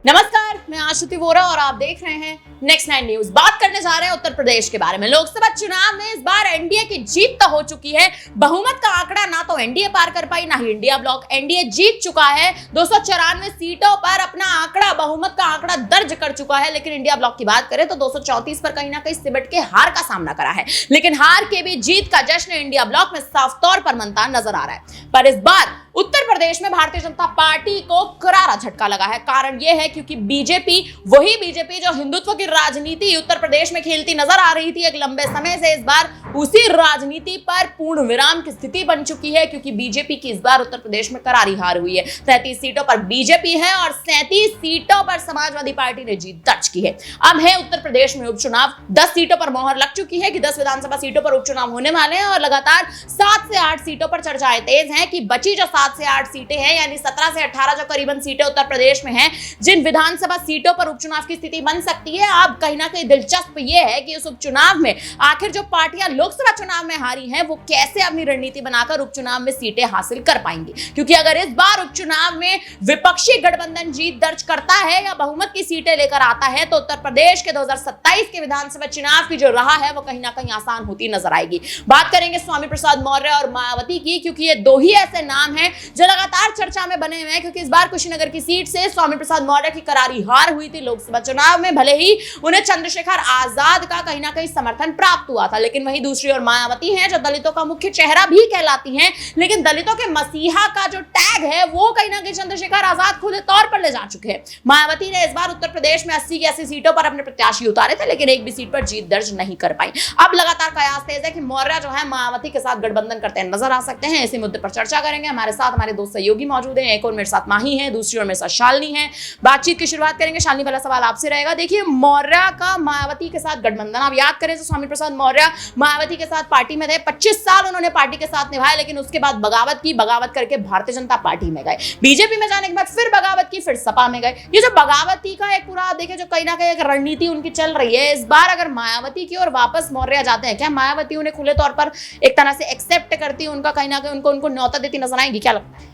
नमस्कार, मैं आशुति वोरा और आप देख रहे हैं नेक्स्ट 9 न्यूज। बात करने जा रहे हैं उत्तर प्रदेश के बारे में। लोकसभा चुनाव में इस बार एनडीए की जीत तो हो चुकी है। बहुमत का आंकड़ा ना तो एनडीए पार कर पाई ना ही इंडिया ब्लॉक। एनडीए जीत चुका है, 294 सीटों पर अपना आंकड़ा, बहुमत का आंकड़ा दर्ज कर चुका है। लेकिन इंडिया ब्लॉक की बात करें तो 234 पर कहीं ना कहीं सिमट के हार का सामना करा है। लेकिन हार के भी जीत का जश्न इंडिया ब्लॉक में साफ तौर पर मनता नजर आ रहा है। पर इस बार उत्तर प्रदेश में भारतीय जनता पार्टी को करारा झटका लगा है। कारण यह है क्योंकि बीजेपी, वही बीजेपी जो हिंदुत्व की राजनीति उत्तर प्रदेश में खेलती नजर आ रही थी एक लंबे समय से, इस बार उसी राजनीति पर पूर्ण विराम की स्थिति बन चुकी है। क्योंकि बीजेपी की इस बार उत्तर प्रदेश में करारी हार हुई है। 33 सीटों पर बीजेपी है और 37 सीटों पर समाजवादी पार्टी ने जीत दर्ज की है। अब है उत्तर प्रदेश में उपचुनाव। 10 सीटों पर मोहर लग चुकी है कि 10 विधानसभा सीटों पर उपचुनाव होने वाले हैं और लगातार 7 से 8 सीटों पर चर्चाएं तेज हैं कि बची जो 7 से 8 सीटें हैं, यानी 17 से 18 जो करीबन सीटें उत्तर प्रदेश में हैं, जिन विधानसभा सीटों पर उपचुनाव की स्थिति बन सकती है। अब कहीं ना कहीं दिलचस्प यह है कि उस उपचुनाव में आखिर जो पार्टियां लोकसभा चुनाव में हारी हैं, वो कैसे अपनी रणनीति बनाकर उपचुनाव में सीटें हासिल कर पाएंगी। क्योंकि अगर इस बार उपचुनाव में विपक्षी गठबंधन जीत दर्ज करता है या बहुमत की सीटें लेकर आता है, तो उत्तर प्रदेश के 2027 के विधानसभा चुनाव की जो राह है वो कहीं ना कहीं आसान होती नजर आएगी। बात करेंगे स्वामी प्रसाद मौर्य और मायावती की, क्योंकि ये दो ही ऐसे नाम हैं जो लगातार चर्चा में बने हुए हैं। क्योंकि इस बार कुशीनगर की सीट से स्वामी प्रसाद मौर्य की करारी हार हुई थी लोकसभा चुनाव में। भले ही उन्हें चंद्रशेखर आजाद का कहीं ना कहीं समर्थन प्राप्त हुआ था, लेकिन वहीं दूसरी ओर मायावती हैं जो दलितों का मुख्य चेहरा भी कहलाती हैं। लेकिन दलितों के मसीहा का जो टैग है वो कहीं ना कहीं चंद्रशेखर आजाद खुले तौर पर ले जा चुके हैं। मायावती ने इस बार उत्तर प्रदेश में 80 की 80 सीटों पर अपने प्रत्याशी उतारे थे, लेकिन एक भी सीट पर जीत दर्ज नहीं कर पाई। अब लगातार कयास तेज है कि मौर्य जो है मायावती के साथ गठबंधन करते नजर आ सकते हैं। इसी मुद्दे पर चर्चा करेंगे। हमारे साथ हमारे दो सहयोगी मौजूद हैं। एक और मेरे साथ माही है, दूसरी ओर मेरे साथ शालिनी है। बातचीत की शुरुआत करेंगे। शालिनी, पहला सवाल आपसे रहेगा। देखिए, मौर्य का मायावती के साथ गठबंधन, आप याद करें तो स्वामी प्रसाद मौर्य मायावती के साथ पार्टी में थे। 25 साल उन्होंने पार्टी के साथ निभाए, लेकिन उसके बाद बगावत की। बगावत करके भारतीय जनता पार्टी में गए, बीजेपी में जाने के बाद फिर बगावत की, फिर सपा में गए। ये जो बगावती का एक पूरा देखे जो कहीं ना कहीं एक रणनीति उनकी चल रही है, इस बार अगर मायावती की ओर वापस मौर्य जाते हैं, क्या मायावती उन्हें खुले तौर पर एक तरह से एक्सेप्ट करती है, उनका कहीं ना कहीं उनको न्योता देती नजर आएंगी? क्या लगता है?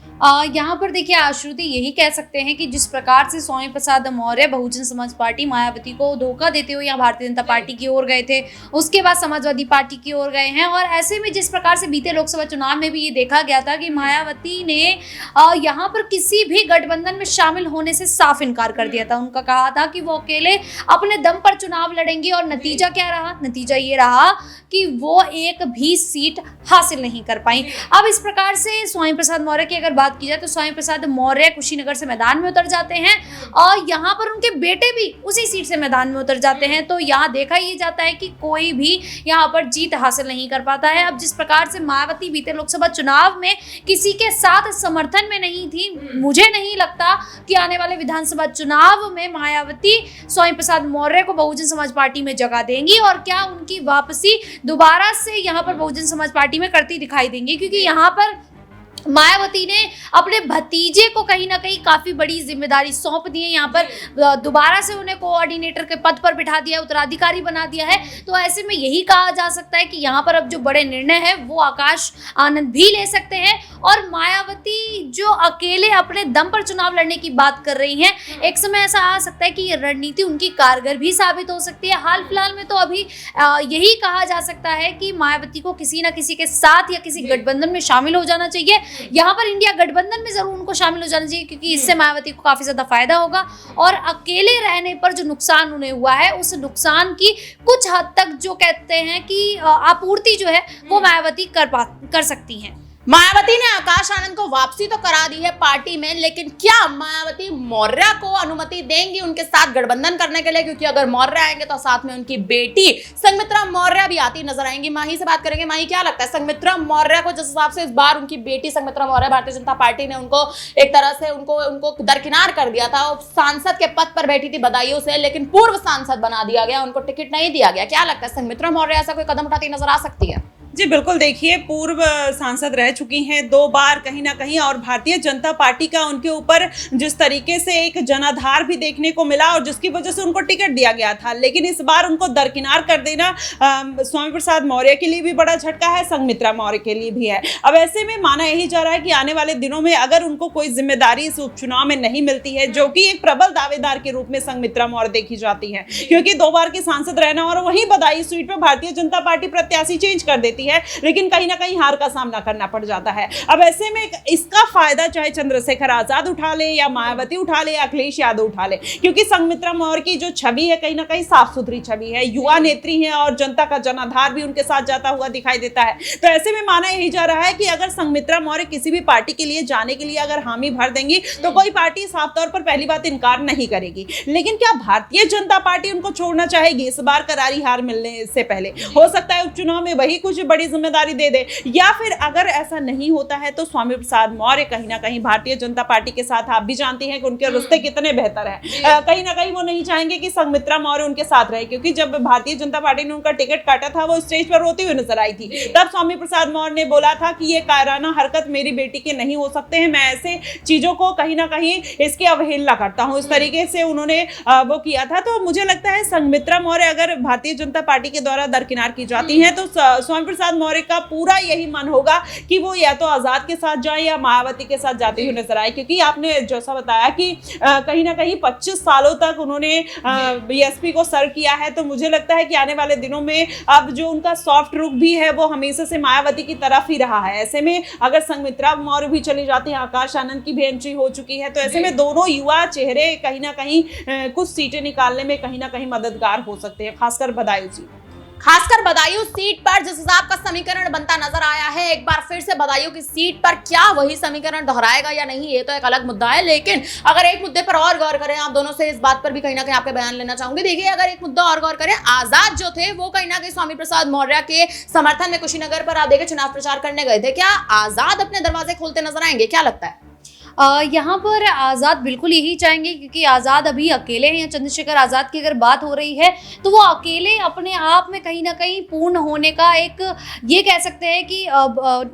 यहाँ पर देखिए आश्रुति, यही कह सकते हैं कि जिस प्रकार से स्वामी प्रसाद मौर्य बहुजन समाज पार्टी मायावती को धोखा देते हुए यहाँ भारतीय जनता पार्टी की ओर गए थे, उसके बाद समाजवादी पार्टी की ओर गए हैं। और ऐसे में जिस प्रकार से बीते लोकसभा चुनाव में भी ये देखा गया था कि मायावती ने यहाँ पर किसी भी गठबंधन में शामिल होने से साफ इनकार कर दिया था। उनका कहा था कि वो अकेले अपने दम पर चुनाव लड़ेंगी और नतीजा क्या रहा? नतीजा ये रहा कि वो एक भी सीट हासिल नहीं कर पाई। अब इस प्रकार से स्वामी प्रसाद मौर्य की अगर बात की जाए तो स्वामी प्रसाद मौर्य कुशीनगर से मैदान में उतर जाते हैं और यहाँ पर उनके बेटे भी उसी सीट से मैदान में उतर जाते हैं। तो यहाँ देखा ये जाता है कि कोई भी यहाँ पर जीत हासिल नहीं कर पाता है। अब जिस प्रकार से मायावती बीते लोकसभा चुनाव में किसी के साथ समर्थन में नहीं थी, मुझे नहीं लगता कि आने वाले विधानसभा चुनाव में मायावती स्वामी प्रसाद मौर्य को बहुजन समाज पार्टी में जगह देंगी और क्या उनकी वापसी दोबारा से यहाँ पर बहुजन समाज पार्टी में करती दिखाई देंगी। क्योंकि यहाँ पर मायावती ने अपने भतीजे को कहीं ना कहीं काफ़ी बड़ी जिम्मेदारी सौंप दी है। यहाँ पर दोबारा से उन्हें कोऑर्डिनेटर के पद पर बिठा दिया, उत्तराधिकारी बना दिया है। तो ऐसे में यही कहा जा सकता है कि यहाँ पर अब जो बड़े निर्णय है वो आकाश आनंद भी ले सकते हैं। और मायावती जो अकेले अपने दम पर चुनाव लड़ने की बात कर रही हैं, एक समय ऐसा आ सकता है कि ये रणनीति उनकी कारगर भी साबित हो सकती है। हाल फिलहाल में तो अभी यही कहा जा सकता है कि मायावती को किसी न किसी के साथ या किसी गठबंधन में शामिल हो जाना चाहिए। यहाँ पर इंडिया गठबंधन में जरूर उनको शामिल हो जाना चाहिए, क्योंकि इससे मायावती को काफी ज्यादा फायदा होगा। और अकेले रहने पर जो नुकसान उन्हें हुआ है, उस नुकसान की कुछ हद तक जो कहते हैं कि आपूर्ति जो है वो मायावती कर सकती हैं। मायावती ने आकाश आनंद को वापसी तो करा दी है पार्टी में, लेकिन क्या मायावती मौर्य को अनुमति देंगी उनके साथ गठबंधन करने के लिए? क्योंकि अगर मौर्य आएंगे तो साथ में उनकी बेटी संघमित्रा मौर्य भी आती नजर आएंगी। माही से बात करेंगे। माही, क्या लगता है संघमित्रा मौर्य को, जिस हिसाब से इस बार उनकी बेटी संघमित्रा मौर्य, भारतीय जनता पार्टी ने उनको एक तरह से उनको दरकिनार कर दिया था, सांसद के पद पर बैठी थी बदायूं से, लेकिन पूर्व सांसद बना दिया गया, उनको टिकट नहीं दिया गया। क्या लगता है संघमित्रा मौर्य ऐसा कोई कदम उठाती नजर आ सकती है? जी बिल्कुल, देखिए पूर्व सांसद रह चुकी हैं 2 बार कहीं ना कहीं, और भारतीय जनता पार्टी का उनके ऊपर जिस तरीके से एक जनाधार भी देखने को मिला और जिसकी वजह से उनको टिकट दिया गया था, लेकिन इस बार उनको दरकिनार कर देना स्वामी प्रसाद मौर्य के लिए भी बड़ा झटका है, संघमित्रा मौर्य के लिए भी है। अब ऐसे में माना यही जा रहा है कि आने वाले दिनों में अगर उनको कोई जिम्मेदारी इस उपचुनाव में नहीं मिलती है, जो कि एक प्रबल दावेदार के रूप में संघमित्रा मौर्य देखी जाती है, क्योंकि 2 बार की सांसद रहना और वहीं बदायूं सीट पर भारतीय जनता पार्टी प्रत्याशी चेंज कर देती है, लेकिन कहीं ना कहीं हार का सामना करना पड़ जाता है। अब ऐसे में इसका फायदा चाहे चंद्रशेखर आजाद उठा ले या मायावती उठा ले या अखिलेश यादव उठा ले, क्योंकि संघमित्रा मौर्य की जो छवि है कहीं ना कहीं साफ सुथरी छवि है, युवा नेत्री है और जनता का जनाधार भी उनके साथ जाता हुआ दिखाई देता है। तो ऐसे में माना यही जा रहा है कि अगर संघमित्रा मौर्य किसी भी पार्टी के लिए जाने के लिए अगर हामी भर देंगी तो कोई पार्टी साफ तौर पर पहली बात इनकार नहीं करेगी, लेकिन क्या भारतीय जनता पार्टी उनको छोड़ना चाहेगी इस बार करारी हार मिलने से पहले? हो सकता है उपचुनाव में वही कुछ बड़ी जिम्मेदारी दे दे, या फिर अगर ऐसा नहीं होता है तो स्वामी प्रसाद मौर्य कहीं ना कहीं भारतीय जनता पार्टी के साथ, आप भी जानती हैं कि उनके रिश्ते कितने बेहतर हैं, कहीं ना कहीं वो नहीं चाहेंगे कि संघमित्रा मौर्य उनके साथ रहे, क्योंकि जब भारतीय जनता पार्टी ने उनका टिकट काटा था वो स्टेज पर रोती हुई नजर आई थी। तब स्वामी प्रसाद मौर्य ने बोला था कि ये कायराना हरकत मेरी बेटी के नहीं हो सकते हैं, मैं ऐसे चीजों को कहीं ना कहीं इसकी अवहेलना करता हूं, इस तरीके से उन्होंने वो किया था। तो मुझे लगता है संघमित्रा मौर्य अगर भारतीय जनता पार्टी के द्वारा दरकिनार की जाती हैं तो स्वामी प्रसाद मौर्य का पूरा यही मन होगा कि वो या तो आजाद के साथ जाए या मायावती के साथ जाते हुए नजर आए, क्योंकि आपने जैसा बताया कि कहीं ना कहीं 25 सालों तक उन्होंने बीएसपी को सर्व किया है, तो मुझे लगता है कि आने वाले दिनों में अब जो उनका सॉफ्ट रुख भी है वो हमेशा से मायावती की तरफ ही रहा है। ऐसे में अगर संघमित्रा मौर्य भी चली जाती है, आकाश आनंद की भी एंट्री हो चुकी है, तो ऐसे में दोनों युवा चेहरे कहीं ना कहीं कुछ सीटें निकालने में कहीं ना कहीं मददगार हो सकते हैं, खासकर बदायूं सीट। खासकर बदायूं सीट पर जिस हिसाब का समीकरण बनता नजर आया है, एक बार फिर से बदायूं की सीट पर क्या वही समीकरण दोहराएगा या नहीं, ये तो एक अलग मुद्दा है। लेकिन अगर एक मुद्दे पर और गौर करें, आप दोनों से इस बात पर भी कहीं ना कहीं आपके बयान लेना चाहूंगी। देखिए, अगर एक मुद्दा और गौर करें, आजाद जो थे वो कहीं ना कहीं स्वामी प्रसाद मौर्य के समर्थन में कुशीनगर पर आप देखिए चुनाव प्रचार करने गए थे, क्या आजाद अपने दरवाजे खोलते नजर आएंगे, क्या लगता है? यहाँ पर आज़ाद बिल्कुल यही चाहेंगे, क्योंकि आज़ाद अभी अकेले हैं। या चंद्रशेखर आज़ाद की अगर बात हो रही है तो वो अकेले अपने आप में कहीं ना कहीं पूर्ण होने का एक, ये कह सकते हैं कि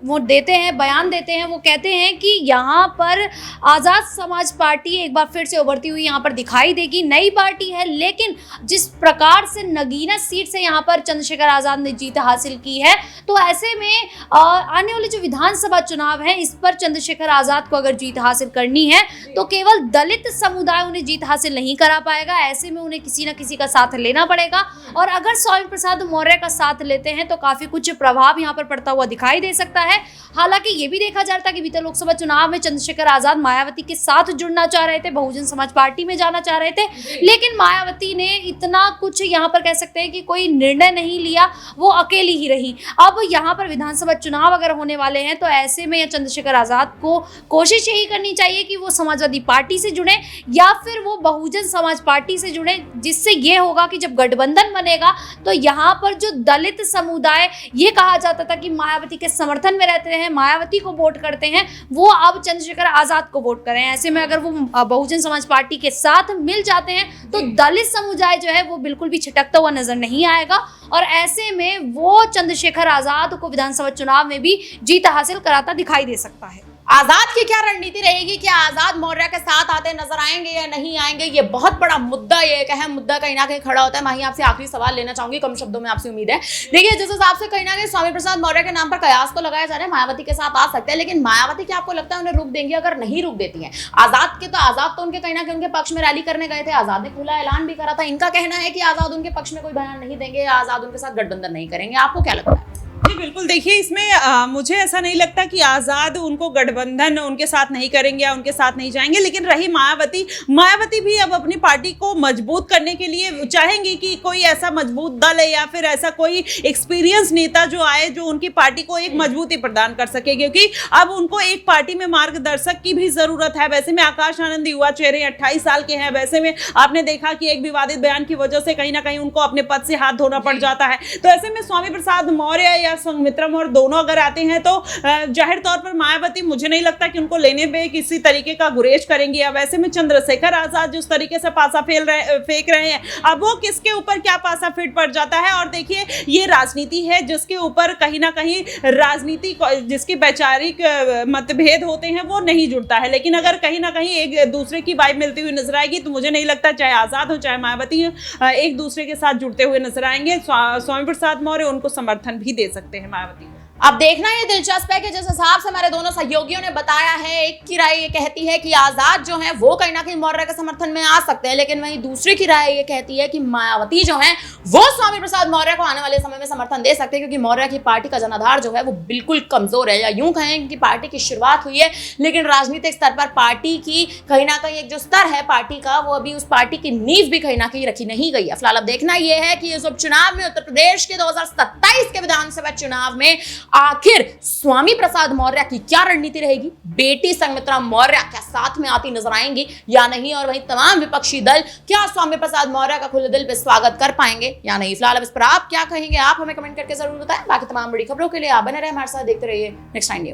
वो देते हैं, बयान देते हैं, वो कहते हैं कि यहाँ पर आज़ाद समाज पार्टी एक बार फिर से उभरती हुई यहाँ पर दिखाई देगी। नई पार्टी है, लेकिन जिस प्रकार से नगीना सीट से यहाँ पर चंद्रशेखर आज़ाद ने जीत हासिल की है, तो ऐसे में आने वाले जो विधानसभा चुनाव है इस पर चंद्रशेखर आज़ाद को अगर जीत हासिल करनी है तो केवल दलित समुदाय उन्हें जीत हासिल नहीं करा पाएगा। ऐसे में उन्हें किसी न किसी का साथ लेना पड़ेगा, और अगर स्वामी प्रसाद मौर्य का साथ लेते हैं तो काफी कुछ प्रभाव यहाँ पर पड़ता हुआ दिखाई दे सकता है। हालांकि ये भी देखा जा रहा था कि बीते लोकसभा चुनाव में चंद्रशेखर आजाद मायावती के साथ जुड़ना चाह रहे थे, बहुजन समाज पार्टी में जाना चाह रहे थे, लेकिन मायावती ने इतना कुछ यहाँ पर कह सकते हैं कि कोई निर्णय नहीं लिया, वो अकेली ही रही। अब यहाँ पर विधानसभा चुनाव अगर होने वाले हैं तो ऐसे में चंद्रशेखर आजाद को कोशिश यही करनी चाहिए कि वो समाजवादी पार्टी से जुड़े या फिर वो बहुजन समाज पार्टी से जुड़े, जिससे ये होगा कि जब गठबंधन बनेगा तो यहाँ पर जो दलित समुदाय, ये कहा जाता था कि मायावती के समर्थन में रहते हैं, मायावती को वोट करते हैं, वो अब चंद्रशेखर आजाद को वोट करें। ऐसे में अगर वो बहुजन समाज पार्टी के साथ मिल जाते हैं तो दलित समुदाय जो है वो बिल्कुल भी छिटकता हुआ नजर नहीं आएगा, और ऐसे में वो चंद्रशेखर आजाद को विधानसभा चुनाव में भी जीत हासिल कराता दिखाई दे सकता है। आजाद की क्या रणनीति रहेगी, क्या आजाद मौर्य के साथ आते नजर आएंगे या नहीं आएंगे, ये बहुत बड़ा मुद्दा, ये एक अहम मुद्दा कहीं ना कहीं खड़ा होता है। मैं आपसे आखिरी सवाल लेना चाहूंगी, कम शब्दों में आपसे उम्मीद है। देखिए, जिस हिसाब से कहीं ना कहीं स्वामी प्रसाद मौर्य के नाम पर कयास तो लगाया जा रहा है, मायावती के साथ आ सकते हैं, लेकिन मायावती क्या आपको लगता है उन्हें रुक देंगी? अगर नहीं रुक देती है आजाद के, तो आजाद तो उनके कहीं ना कहीं उनके पक्ष में रैली करने गए थे, आजाद ने खुला ऐलान भी करा था। इनका कहना है कि आजाद उनके पक्ष में कोई बयान नहीं देंगे, आजाद उनके साथ गठबंधन नहीं करेंगे, आपको क्या लगता है? जी बिल्कुल, देखिए इसमें मुझे ऐसा नहीं लगता कि आज़ाद उनको गठबंधन उनके साथ नहीं करेंगे या उनके साथ नहीं जाएंगे, लेकिन रही मायावती भी अब अपनी पार्टी को मजबूत करने के लिए चाहेंगी कि कोई ऐसा मजबूत दल है या फिर ऐसा कोई एक्सपीरियंस नेता जो आए जो उनकी पार्टी को एक मजबूती प्रदान कर सके, क्योंकि अब उनको एक पार्टी में मार्गदर्शक की भी जरूरत है। वैसे में आकाश आनंद युवा चेहरे 28 साल के हैं, वैसे में आपने देखा कि एक विवादित बयान की वजह से कहीं ना कहीं उनको अपने पद से हाथ धोना पड़ जाता है। तो ऐसे में स्वामी प्रसाद मौर्य या या संघमित्रा मौर्य दोनों अगर आते हैं तो जाहिर तौर पर मायावती मुझे नहीं लगता कि उनको लेने में किसी तरीके का गुरेज करेंगी। अब ऐसे में चंद्रशेखर आजाद जिस तरीके से पासा फेंक रहे हैं, अब वो किसके ऊपर क्या पासा फिट पड़ जाता है। और देखिए ये राजनीति है जिसके ऊपर कहीं ना कहीं राजनीति जिसके वैचारिक मतभेद होते हैं वो नहीं जुड़ता है, लेकिन अगर कहीं ना कहीं एक दूसरे की वाइब मिलती हुई नजर आएगी तो मुझे नहीं लगता चाहे आजाद हो चाहे मायावती एक दूसरे के साथ जुड़ते हुए नजर आएंगे। स्वामी प्रसाद मौर्य उनको समर्थन भी दे सकते हैं मायावती को। अब देखना ये दिलचस्प है कि जिस हिसाब से हमारे दोनों सहयोगियों ने बताया है, एक की राय ये कहती है कि आजाद जो है वो कहीं ना कहीं मौर्य के समर्थन में आ सकते हैं, लेकिन वहीं दूसरी की राय ये कहती है कि मायावती जो है वो स्वामी प्रसाद मौर्य को आने वाले समय में समर्थन दे सकते हैं, क्योंकि मौर्य की पार्टी का जनाधार जो है वो बिल्कुल कमजोर है, या यूं कहें कि पार्टी की शुरुआत हुई है लेकिन राजनीतिक स्तर पर पार्टी की कहीं ना कहीं एक जो स्तर है पार्टी का वो अभी उस पार्टी की नींव भी कहीं ना कहीं रखी नहीं गई है। फिलहाल अब देखना यह है कि इस उपचुनाव में उत्तर प्रदेश के 2027 के विधानसभा चुनाव में आखिर स्वामी प्रसाद मौर्य की क्या रणनीति रहेगी, बेटी संघमित्रा मौर्य क्या साथ में आती नजर आएंगी या नहीं, और वहीं तमाम विपक्षी दल क्या स्वामी प्रसाद मौर्य का खुले दिल पे स्वागत कर पाएंगे या नहीं। फिलहाल अब इस पर आप क्या कहेंगे, आप हमें कमेंट करके जरूर बताएं। बाकी तमाम बड़ी खबरों के लिए आप बने रहे हमारे साथ, देखते रहिए नेक्स्ट टाइम न्यूज।